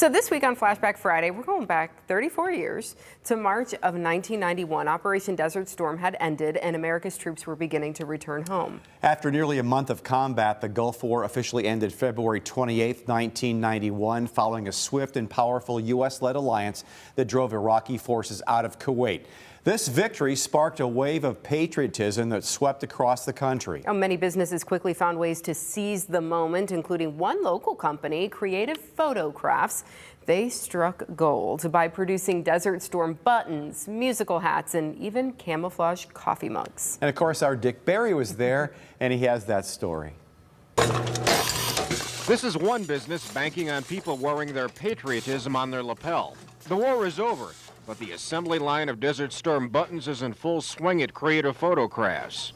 So this week on Flashback Friday, we're going back 34 years to March of 1991. Operation Desert Storm had ended and America's troops were beginning to return home. After nearly a month of combat, the Gulf War officially ended February 28, 1991, following a swift and powerful U.S.-led alliance that drove Iraqi forces out of Kuwait. This victory sparked a wave of patriotism that swept across the country. Many businesses quickly found ways to seize the moment, including one local company, Creative Photo Crafts. They struck gold by producing Desert Storm buttons, musical hats, and even camouflage coffee mugs. And of course, our Dick Barry was there, and he has that story. This is one business banking on people wearing their patriotism on their lapel. The war is over, but the assembly line of Desert Storm buttons is in full swing at Creative Photo Crafts.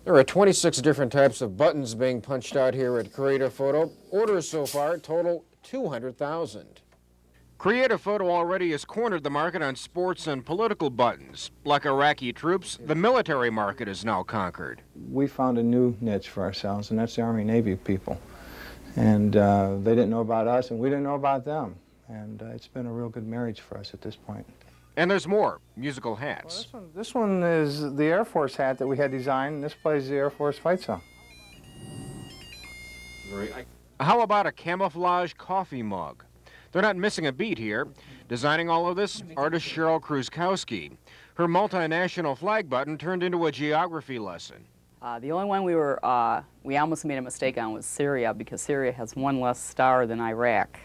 There are 26 different types of buttons being punched out here at Creative Photo. Orders so far total 200,000. Creative Photo already has cornered the market on sports and political buttons. Like Iraqi troops, the military market is now conquered. We found a new niche for ourselves, and that's the Army-Navy people. And they didn't know about us, and we didn't know about them. And it's been a real good marriage for us at this point. And there's more, musical hats. Well, this one is the Air Force hat that we had designed, and this plays the Air Force fight song. How about a camouflage coffee mug? They're not missing a beat here. Designing all of this, artist Cheryl Kruskowski. Her multinational flag button turned into a geography lesson. The only one we almost made a mistake on was Syria, because Syria has one less star than Iraq.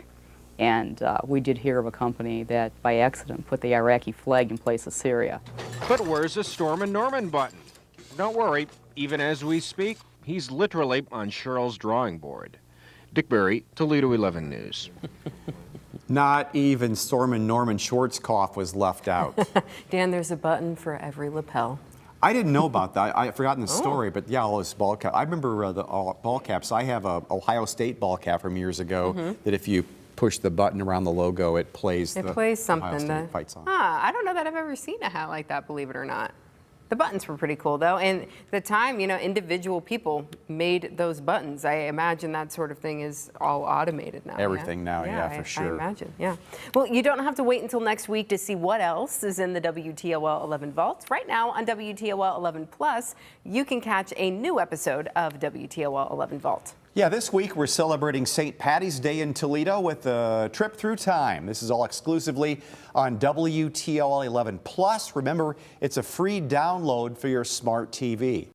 And we did hear of a company that, by accident, put the Iraqi flag in place of Syria. But where's the Storm and Norman button? Don't worry, even as we speak, he's literally on Cheryl's drawing board. Dick Barry, Toledo 11 News. Not even Storm and Norman Schwarzkopf was left out. Dan, there's a button for every lapel. I didn't know about that. I had forgotten the story, but yeah, all those ball caps. I remember the ball caps. I have a Ohio State ball cap from years ago that if you push the button around the logo, it plays something Ohio State fight song. I don't know that I've ever seen a hat like that, believe it or not. The buttons were pretty cool, though. And the time, individual people made those buttons. I imagine that sort of thing is all automated now. Everything now, yeah, for sure. I imagine, yeah. Well, you don't have to wait until next week to see what else is in the WTOL 11 vault. Right now on WTOL 11 Plus, you can catch a new episode of WTOL 11 Vault. Yeah, this week we're celebrating St. Patty's Day in Toledo with a trip through time. This is all exclusively on WTOL 11 Plus. Remember, it's a free download for your smart TV.